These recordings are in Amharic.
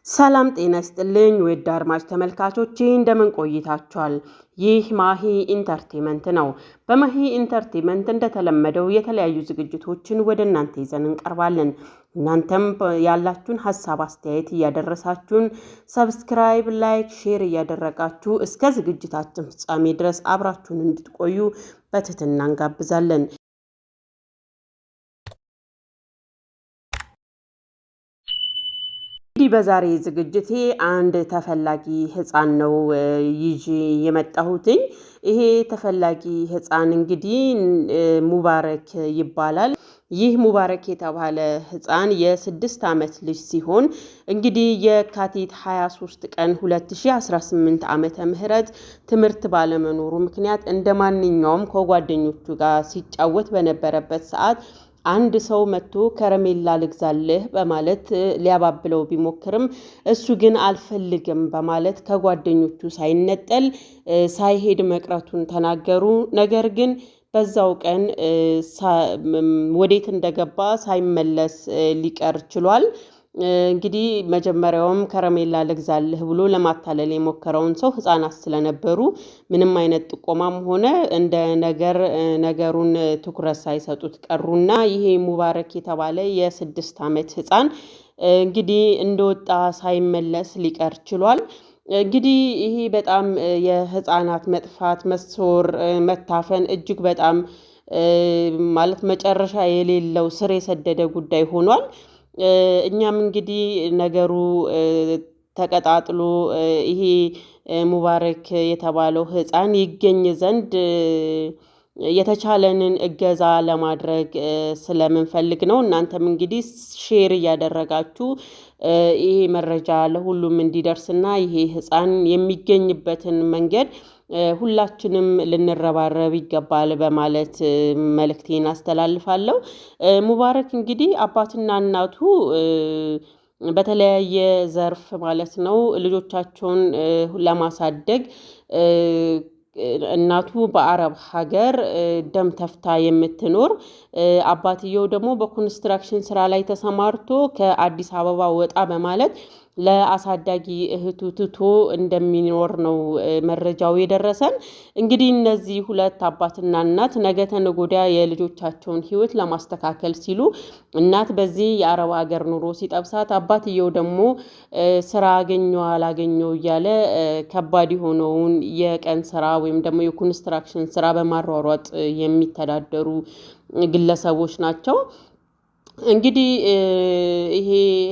ሰላም ጤና ይስጥልኝ ውድ አድማጭ ተመልካቾቼ እንደምን ቆይታችኋል? ይህ ማሂ ኢንተርቴይንመንት ነው። በማሂ ኢንተርቴይንመንት እንደተለመደው የተለያዩ ዝግጅቶችን ወደ እናንተ ይዘን እንቀርባለን። እናንተም ያላችሁን ሐሳብ አስተያየት እያደረሳችሁን ሰብስክራይብ፣ ላይክ፣ ሼር እያደረጋችሁ እስከ ዝግጅታችን ፍጻሜ ድረስ አብራችሁን እንድትቆዩ በትህትና እንጋብዛለን። እንግዲህ በዛሬ ዝግጅቴ አንድ ተፈላጊ ህፃን ነው ይዤ የመጣሁትኝ። ይሄ ተፈላጊ ህፃን እንግዲህ ሙባረክ ይባላል። ይህ ሙባረክ የተባለ ህፃን የ6 ዓመት ልጅ ሲሆን እንግዲህ የካቲት 23 ቀን 2018 ዓመተ ምህረት ትምህርት ባለመኖሩ ምክንያት እንደማንኛውም ከጓደኞቹ ጋር ሲጫወት በነበረበት ሰዓት አንድ ሰው መጥቶ ከረሜላ ልግዛልህ በማለት ሊያባብለው ቢሞክርም እሱ ግን አልፈልግም በማለት ከጓደኞቹ ሳይነጠል ሳይሄድ መቅረቱን ተናገሩ። ነገር ግን በዛው ቀን ወዴት እንደገባ ሳይመለስ ሊቀር ችሏል። እንግዲህ መጀመሪያውም ከረሜላ ልግዛልህ ብሎ ለማታለል የሞከረውን ሰው ህፃናት ስለነበሩ ምንም አይነት ጥቆማም ሆነ እንደ ነገሩን ትኩረት ሳይሰጡት ቀሩና ይሄ ሙባረክ የተባለ የ6 ዓመት ህፃን እንግዲህ እንደወጣ ሳይመለስ ሊቀር ችሏል። እንግዲህ ይሄ በጣም የህፃናት መጥፋት፣ መሰወር፣ መታፈን እጅግ በጣም ማለት መጨረሻ የሌለው ስር የሰደደ ጉዳይ ሆኗል። እኛም እንግዲህ ነገሩ ተቀጣጥሎ ይሄ ሙባረክ የተባለው ህፃን ይገኝ ዘንድ የተቻለንን እገዛ ለማድረግ ስለምንፈልግ ነው። እናንተም እንግዲህ ሼር እያደረጋችሁ ይሄ መረጃ ለሁሉም እንዲደርስና ይሄ ህፃን የሚገኝበትን መንገድ ሁላችንም ልንረባረብ ይገባል በማለት መልእክቴን አስተላልፋለሁ። ሙባረክ እንግዲህ አባትና እናቱ በተለያየ ዘርፍ ማለት ነው ልጆቻቸውን ለማሳደግ እናቱ በአረብ ሀገር ደም ተፍታ የምትኖር፣ አባትየው ደግሞ በኮንስትራክሽን ስራ ላይ ተሰማርቶ ከአዲስ አበባ ወጣ በማለት ለአሳዳጊ እህቱ ትቶ እንደሚኖር ነው መረጃው የደረሰን። እንግዲህ እነዚህ ሁለት አባትና እናት ነገ ተነገ ወዲያ የልጆቻቸውን ህይወት ለማስተካከል ሲሉ እናት በዚህ የአረብ ሀገር ኑሮ ሲጠብሳት፣ አባትየው ደግሞ ስራ አገኘው አላገኘው እያለ ከባድ የሆነውን የቀን ስራ ወይም ደግሞ የኮንስትራክሽን ስራ በማሯሯጥ የሚተዳደሩ ግለሰቦች ናቸው። እንግዲህ ይሄ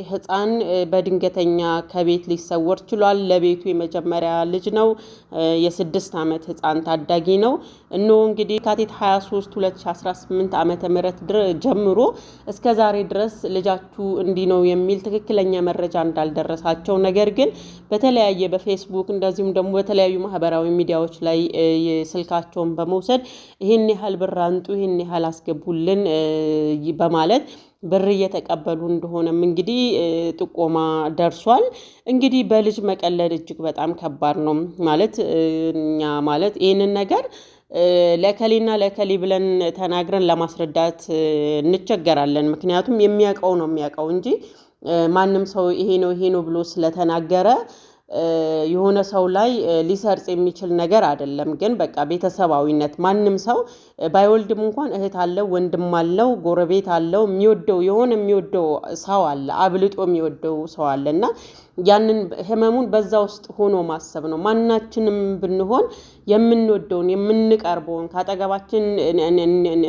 ህፃን በድንገተኛ ከቤት ሊሰወር ችሏል። ለቤቱ የመጀመሪያ ልጅ ነው። የ6 ዓመት ህፃን ታዳጊ ነው። እነሆ እንግዲህ የካቲት 23 2018 ዓመተ ምህረት ጀምሮ እስከ ዛሬ ድረስ ልጃችሁ እንዲህ ነው የሚል ትክክለኛ መረጃ እንዳልደረሳቸው፣ ነገር ግን በተለያየ በፌስቡክ እንደዚሁም ደግሞ በተለያዩ ማህበራዊ ሚዲያዎች ላይ ስልካቸውን በመውሰድ ይህን ያህል ብር አንጡ፣ ይህን ያህል አስገቡልን በማለት ብር እየተቀበሉ እንደሆነም እንግዲህ ጥቆማ ደርሷል። እንግዲህ በልጅ መቀለድ እጅግ በጣም ከባድ ነው። ማለት እኛ ማለት ይህንን ነገር ለከሌና ለከሌ ብለን ተናግረን ለማስረዳት እንቸገራለን። ምክንያቱም የሚያውቀው ነው የሚያውቀው እንጂ ማንም ሰው ይሄ ነው ብሎ ስለተናገረ የሆነ ሰው ላይ ሊሰርጽ የሚችል ነገር አይደለም። ግን በቃ ቤተሰባዊነት ማንም ሰው ባይወልድም እንኳን እህት አለው፣ ወንድም አለው፣ ጎረቤት አለው፣ የሚወደው ሰው አለ፣ አብልጦ የሚወደው ሰው አለ እና ያንን ህመሙን በዛ ውስጥ ሆኖ ማሰብ ነው። ማናችንም ብንሆን የምንወደውን የምንቀርበውን ካጠገባችን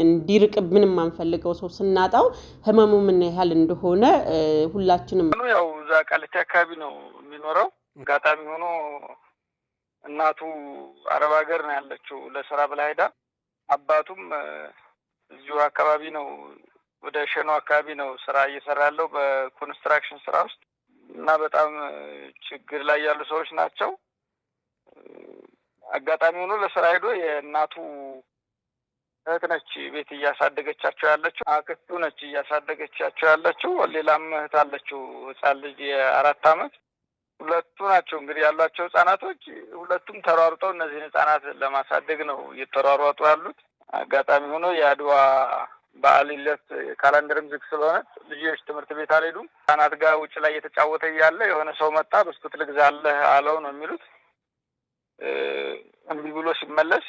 እንዲርቅብን የማንፈልገው ሰው ስናጣው ህመሙ ምን ያህል እንደሆነ ሁላችንም ያው እዛ ቃሊቲ አካባቢ ነው የሚኖረው። አጋጣሚ ሆኖ እናቱ አረብ ሀገር ነው ያለችው ለስራ ብላ ሄዳ፣ አባቱም እዚሁ አካባቢ ነው ወደ ሸኖ አካባቢ ነው ስራ እየሰራ ያለው በኮንስትራክሽን ስራ ውስጥ እና በጣም ችግር ላይ ያሉ ሰዎች ናቸው። አጋጣሚ ሆኖ ለስራ ሄዶ የእናቱ እህት ነች ቤት እያሳደገቻቸው ያለችው፣ አክስቱ ነች እያሳደገቻቸው ያለችው። ሌላም እህት አለችው ህፃን ልጅ የ4 ዓመት። ሁለቱ ናቸው እንግዲህ ያሏቸው ህፃናቶች። ሁለቱም ተሯሩጠው እነዚህን ህፃናት ለማሳደግ ነው እየተሯሯጡ ያሉት። አጋጣሚ ሆኖ የአድዋ በዓል ዕለት ካላንደርም ዝግ ስለሆነ ልጆች ትምህርት ቤት አልሄዱም። ህጻናት ጋር ውጭ ላይ እየተጫወተ እያለ የሆነ ሰው መጣ፣ ብስኩት ልግዛለህ አለው ነው የሚሉት። እምቢ ብሎ ሲመለስ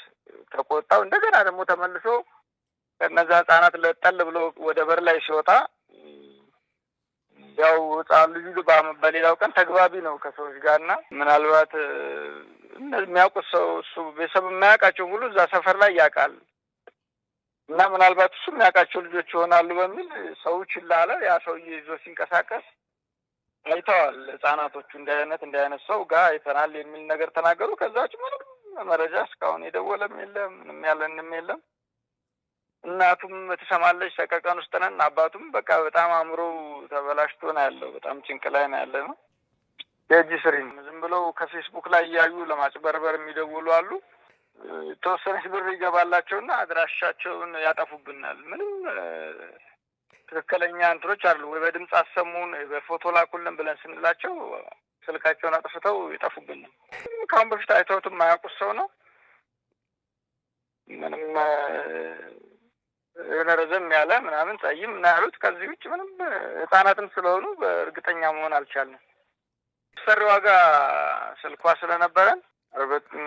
ተቆጣው። እንደገና ደግሞ ተመልሶ ከነዛ ህጻናት ለጠል ብሎ ወደ በር ላይ ሲወጣ ያው ህጻን ልጁ በሌላው ቀን ተግባቢ ነው ከሰዎች ጋር እና ምናልባት እነዚህ የሚያውቁት ሰው እሱ ቤተሰብ የማያውቃቸው ሁሉ እዛ ሰፈር ላይ ያውቃል እና ምናልባት እሱ የሚያውቃቸው ልጆች ይሆናሉ በሚል ሰው ችላ አለ። ያ ሰውዬ ይዞ ሲንቀሳቀስ አይተዋል። ህጻናቶቹ እንዲህ አይነት ሰው ጋር አይተናል የሚል ነገር ተናገሩ። ከዛች ምንም መረጃ እስካሁን የደወለም የለም፣ ምንም ያለንም የለም። እናቱም ትሰማለች፣ ሰቀቀን ውስጥ ነን። አባቱም በቃ በጣም አእምሮ ተበላሽቶ ነው ያለው። በጣም ጭንቅ ላይ ነው ያለ ነው። የእጅ ስሪም ዝም ብለው ከፌስቡክ ላይ እያዩ ለማጭበርበር የሚደውሉ አሉ። የተወሰነች ብር ይገባላቸውና አድራሻቸውን ያጠፉብናል። ምንም ትክክለኛ እንትኖች አሉ ወይ በድምፅ አሰሙን በፎቶ ላኩልን ብለን ስንላቸው ስልካቸውን አጥፍተው ይጠፉብናል። ከአሁን በፊት አይተውትም የማያውቁት ሰው ነው። ምንም የሆነ ረዘም ያለ ምናምን ጸይም እና ያሉት ከዚህ ውጭ ምንም ህጻናትም ስለሆኑ በእርግጠኛ መሆን አልቻልንም። ሰሪዋ ጋር ስልኳ ስለነበረን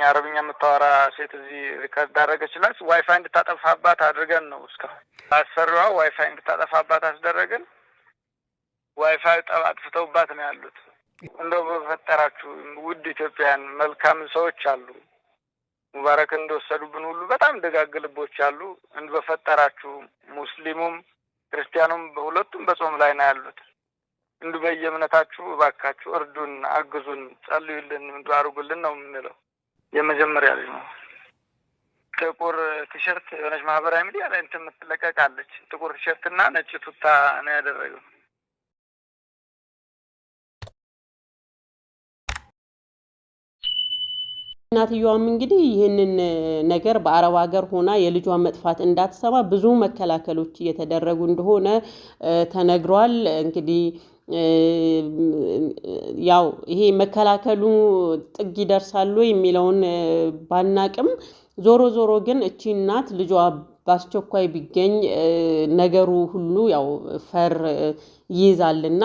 አረብኛ የምታወራ ሴት እዚህ ሪከርድ አደረገችላት። ዋይፋይ እንድታጠፋባት አድርገን ነው እስካሁን አሰሪዋ ዋይፋይ እንድታጠፋባት አስደረግን። ዋይፋይ አጥፍተውባት ነው ያሉት። እንደው በፈጠራችሁ ውድ ኢትዮጵያውያን መልካም ሰዎች አሉ። ሙባረክ እንደወሰዱብን ሁሉ በጣም ደጋግ ልቦች አሉ። በፈጠራችሁ ሙስሊሙም ክርስቲያኑም በሁለቱም በጾም ላይ ነው ያሉት። በየእምነታችሁ እባካችሁ እርዱን፣ አግዙን፣ ጸልዩልን፣ አድርጉልን ነው የምንለው። የመጀመሪያ ልጅ ነው። ጥቁር ቲሸርት የሆነች ማህበራዊ ሚዲያ ላይ እንትን የምትለቀቃለች። ጥቁር ቲሸርትና ነጭ ቱታ ነው ያደረገው። እናትየዋም እንግዲህ ይህንን ነገር በአረብ ሀገር ሆና የልጇን መጥፋት እንዳትሰማ ብዙ መከላከሎች እየተደረጉ እንደሆነ ተነግሯል። እንግዲህ ያው ይሄ መከላከሉ ጥግ ይደርሳሉ የሚለውን ባናቅም ዞሮ ዞሮ ግን እቺ እናት ልጇ በአስቸኳይ ቢገኝ ነገሩ ሁሉ ያው ፈር ይይዛልና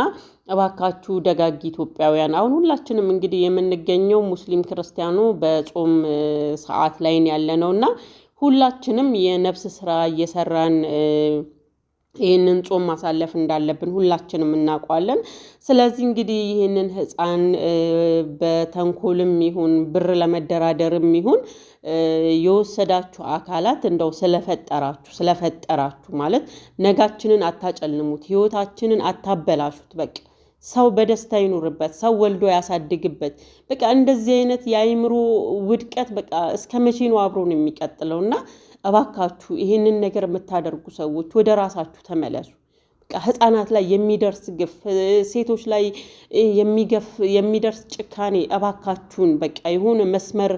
እባካችሁ ደጋግ ኢትዮጵያውያን አሁን ሁላችንም እንግዲህ የምንገኘው ሙስሊም ክርስቲያኑ በጾም ሰዓት ላይ ያለነውና ሁላችንም የነፍስ ስራ እየሰራን ይህንን ጾም ማሳለፍ እንዳለብን ሁላችንም እናውቃለን። ስለዚህ እንግዲህ ይህንን ህፃን በተንኮልም ይሁን ብር ለመደራደርም ይሁን የወሰዳችሁ አካላት እንደው ስለፈጠራችሁ ማለት ነጋችንን አታጨልሙት፣ ህይወታችንን አታበላሹት። በቃ ሰው በደስታ ይኑርበት፣ ሰው ወልዶ ያሳድግበት። በቃ እንደዚህ አይነት የአይምሮ ውድቀት በቃ እስከ መቼ ነው አብሮን የሚቀጥለውና እባካችሁ ይህንን ነገር የምታደርጉ ሰዎች ወደ ራሳችሁ ተመለሱ። በቃ ህፃናት ላይ የሚደርስ ግፍ፣ ሴቶች ላይ የሚደርስ ጭካኔ እባካችሁን በቃ የሆነ መስመር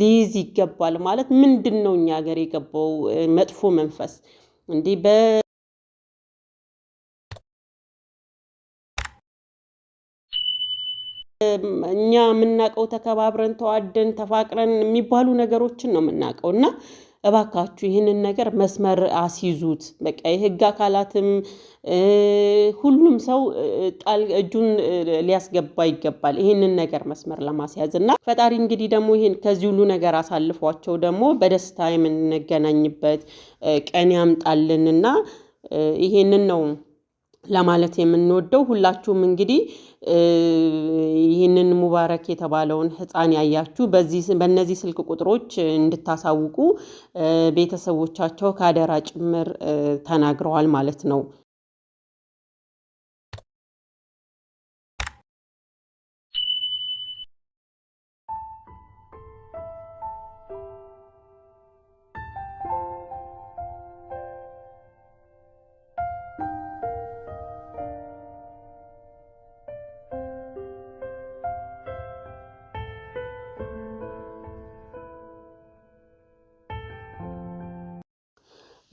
ሊይዝ ይገባል። ማለት ምንድን ነው እኛ ሀገር የገባው መጥፎ መንፈስ እንዲህ እኛ የምናውቀው ተከባብረን ተዋደን ተፋቅረን የሚባሉ ነገሮችን ነው የምናውቀው እና እባካችሁ ይህንን ነገር መስመር አስይዙት። በቃ የህግ አካላትም ሁሉም ሰው እጁን ሊያስገባ ይገባል ይህንን ነገር መስመር ለማስያዝ እና ፈጣሪ እንግዲህ ደግሞ ይህን ከዚህ ሁሉ ነገር አሳልፏቸው ደግሞ በደስታ የምንገናኝበት ቀን ያምጣልንና ይሄንን ነው ለማለት የምንወደው። ሁላችሁም እንግዲህ ይህንን ሙባረክ የተባለውን ህፃን ያያችሁ በእነዚህ ስልክ ቁጥሮች እንድታሳውቁ ቤተሰቦቻቸው ካደራ ጭምር ተናግረዋል ማለት ነው።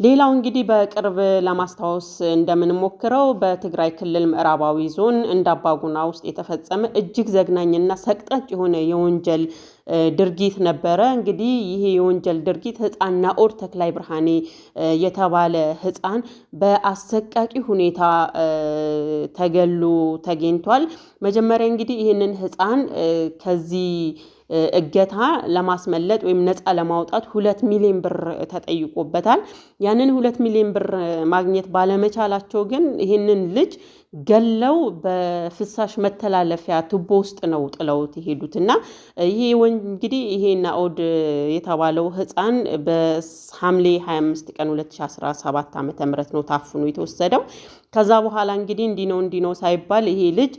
ሌላው እንግዲህ በቅርብ ለማስታወስ እንደምንሞክረው በትግራይ ክልል ምዕራባዊ ዞን እንዳባጉና ውስጥ የተፈጸመ እጅግ ዘግናኝና ሰቅጣጭ የሆነ የወንጀል ድርጊት ነበረ። እንግዲህ ይሄ የወንጀል ድርጊት ህፃን ናኦድ ተክላይ ብርሃኔ የተባለ ህፃን በአሰቃቂ ሁኔታ ተገሎ ተገኝቷል። መጀመሪያ እንግዲህ ይህንን ህፃን ከዚህ እገታ ለማስመለጥ ወይም ነፃ ለማውጣት 2 ሚሊዮን ብር ተጠይቆበታል። ያንን 2 ሚሊዮን ብር ማግኘት ባለመቻላቸው ግን ይህንን ልጅ ገለው በፍሳሽ መተላለፊያ ቱቦ ውስጥ ነው ጥለውት የሄዱት እና ይሄ እንግዲህ ይሄ ናኦድ የተባለው ህፃን በሐምሌ 25 ቀን 2017 ዓ.ም ነው ታፍኖ የተወሰደው። ከዛ በኋላ እንግዲህ እንዲህ ነው ሳይባል ይሄ ልጅ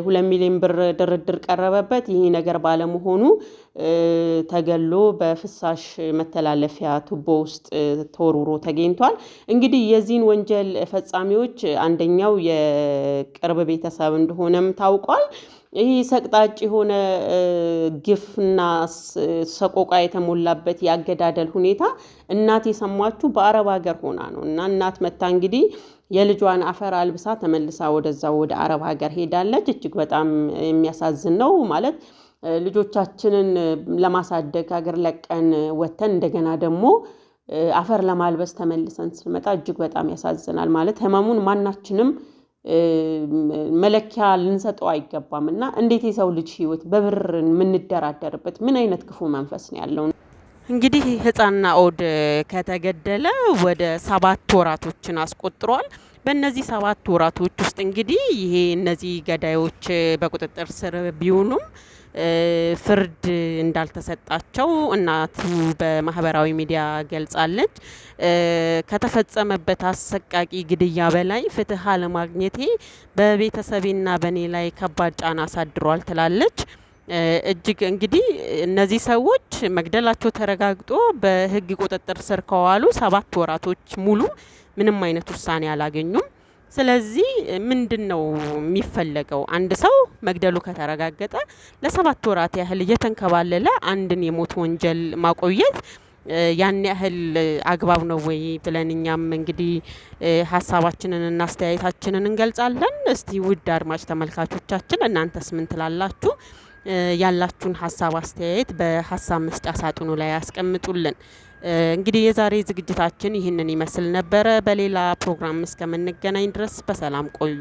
2 ሚሊዮን ብር ድርድር ቀረበበት። ይሄ ነገር ባለመሆኑ ተገሎ በፍሳሽ መተላለፊያ ቱቦ ውስጥ ተወርውሮ ተገኝቷል። እንግዲህ የዚህን ወንጀል ፈጻሚዎች አንደኛው የቅርብ ቤተሰብ እንደሆነም ታውቋል። ይህ ሰቅጣጭ የሆነ ግፍና ሰቆቃ የተሞላበት ያገዳደል ሁኔታ እናት የሰማችሁ በአረብ ሀገር ሆና ነው እና እናት መታ እንግዲህ የልጇን አፈር አልብሳ ተመልሳ ወደዛው ወደ አረብ ሀገር ሄዳለች። እጅግ በጣም የሚያሳዝን ነው። ማለት ልጆቻችንን ለማሳደግ ሀገር ለቀን ወተን እንደገና ደግሞ አፈር ለማልበስ ተመልሰን ስንመጣ እጅግ በጣም ያሳዝናል። ማለት ህመሙን ማናችንም መለኪያ ልንሰጠው አይገባም እና እንዴት የሰው ልጅ ህይወት በብር የምንደራደርበት ምን አይነት ክፉ መንፈስ ነው ያለው? እንግዲህ ህፃን ናኦድ ከተገደለ ወደ 7 ወራቶችን አስቆጥሯል። በእነዚህ 7 ወራቶች ውስጥ እንግዲህ እነዚህ ገዳዮች በቁጥጥር ስር ቢውሉም ፍርድ እንዳልተሰጣቸው እናቱ በማህበራዊ ሚዲያ ገልጻለች። ከተፈጸመበት አሰቃቂ ግድያ በላይ ፍትህ አለማግኘቴ በቤተሰቤና በኔ ላይ ከባድ ጫና አሳድሯል ትላለች። እጅግ እንግዲህ እነዚህ ሰዎች መግደላቸው ተረጋግጦ በህግ ቁጥጥር ስር ከዋሉ 7 ወራቶች ሙሉ ምንም አይነት ውሳኔ አላገኙም። ስለዚህ ምንድነው የሚፈለገው? አንድ ሰው መግደሉ ከተረጋገጠ ለ7 ወራት ያህል እየተንከባለለ አንድን የሞት ወንጀል ማቆየት ያን ያህል አግባብ ነው ወይ ብለን እኛም እንግዲህ ሀሳባችንን እና አስተያየታችንን እንገልጻለን። እስቲ ውድ አድማጭ ተመልካቾቻችን እናንተስ ምን ትላላችሁ? ያላችሁን ሀሳብ አስተያየት በሀሳብ መስጫ ሳጥኑ ላይ ያስቀምጡልን። እንግዲህ የዛሬ ዝግጅታችን ይህንን ይመስል ነበረ። በሌላ ፕሮግራም እስከምንገናኝ ድረስ በሰላም ቆዩ።